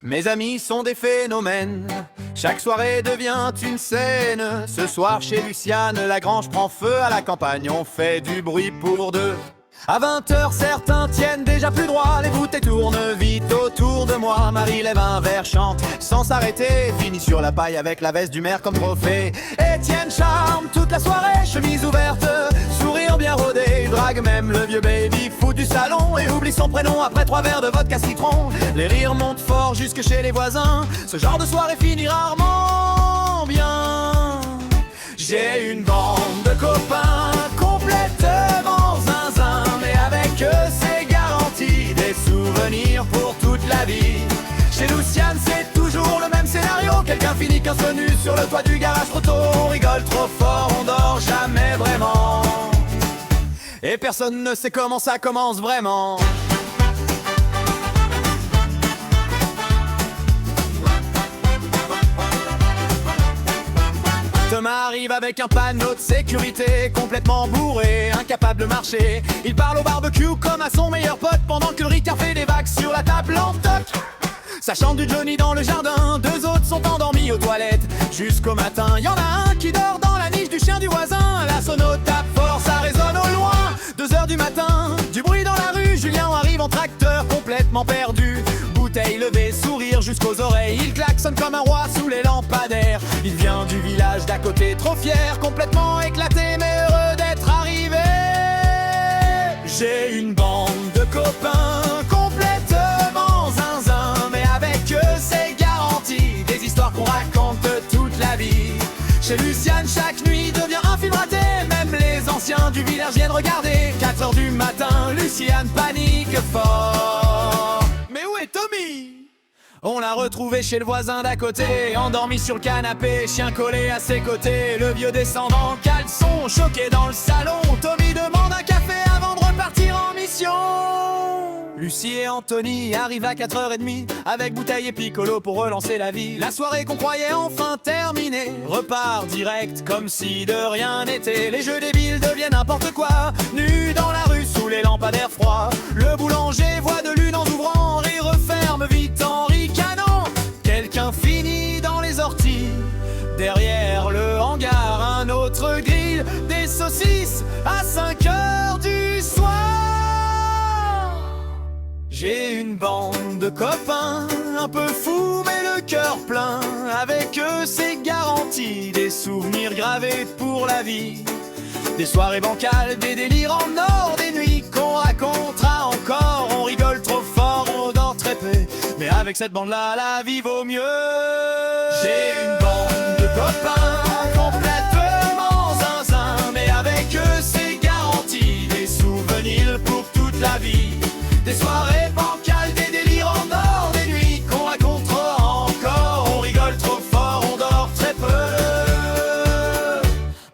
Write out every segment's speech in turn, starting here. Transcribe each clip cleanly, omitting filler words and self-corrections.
Mes amis sont des phénomènes, chaque soirée devient une scène. Ce soir chez Luciane, la grange prend feu. À la campagne on fait du bruit pour deux. À 20h certains tiennent déjà plus droit. Les bouteilles tournent vite autour de moi. Marie lève un verre, chante sans s'arrêter, finit sur la paille avec la veste du maire comme trophée. Étienne charme toute la soirée, chemise ouverte, sourire bien rodé, drague même le vieux baby foot du salon et oublie son prénom après 3 verres de vodka citron. Les rires montent fort jusque chez les voisins, ce genre de soirée finit rarement bien. J'ai une bande de copains complètement zinzin, mais avec eux c'est garanti des souvenirs pour toute la vie. Chez Luciane c'est toujours le même scénario, quelqu'un finit 15 nu sur le toit du garage trop tôt. On rigole trop fort, on dort jamais vraiment, et personne ne sait comment ça commence vraiment. Thomas arrive avec un panneau de sécurité, complètement bourré, incapable de marcher. Il parle au barbecue comme à son meilleur pote, pendant que le Ricard fait des vagues sur la table en toc. Ça chante du Johnny dans le jardin, 2 autres sont endormis aux toilettes jusqu'au matin. Y'en a un qui dort dans la niche du chien du voisin. La sono tape fort, ça résonne au loin. 2h du matin, du bruit dans la rue. Julien arrive en tracteur, complètement perdu. Bouteille levée, sourire jusqu'aux oreilles. Il klaxonne comme un roi sous les lampadaires. Il vient du village d'à côté, trop fier, complètement éclaté, mais heureux d'être arrivé. J'ai une bande de copains complètement zinzin, mais avec eux c'est garanti des histoires qu'on raconte toute la vie. Chez Luciane chaque nuit devient un film raté, même les anciens du village viennent regarder. 4h du matin, Luciane panique fort. Mais où est Tommy? On l'a retrouvé chez le voisin d'à côté, endormi sur le canapé, chien collé à ses côtés. Le vieux descend en caleçon, choqué dans le salon. Tommy demande un café avant de repartir en mission. Lucie et Anthony arrivent à 4h30 avec bouteille et piccolo pour relancer la vie. La soirée qu'on croyait enfin terminée repart direct comme si de rien n'était. Les jeux débiles deviennent n'importe quoi, nus dans la rue sous les lampadaires froids. Le boulanger voit de lune en ouvrant et referme vite en ricanant. Quelqu'un finit dans les orties, derrière le hangar un autre grille des saucisses à 5h du soir. J'ai une bande de copains un peu fous mais le cœur plein. Avec eux c'est garanti des souvenirs gravés pour la vie. Des soirées bancales, des délires en or, des nuits qu'on racontera encore. On rigole trop fort, on dort très peu, mais avec cette bande-là, la vie vaut mieux. J'ai une bande de copains complètement zinzin, mais avec eux c'est garanti des souvenirs pour toute la vie. Des soirées bancales, des délires en or, des nuits qu'on racontera encore. On rigole trop fort, on dort très peu,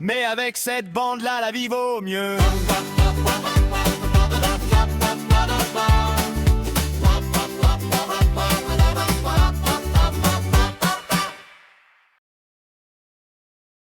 mais avec cette bande-là, la vie vaut mieux.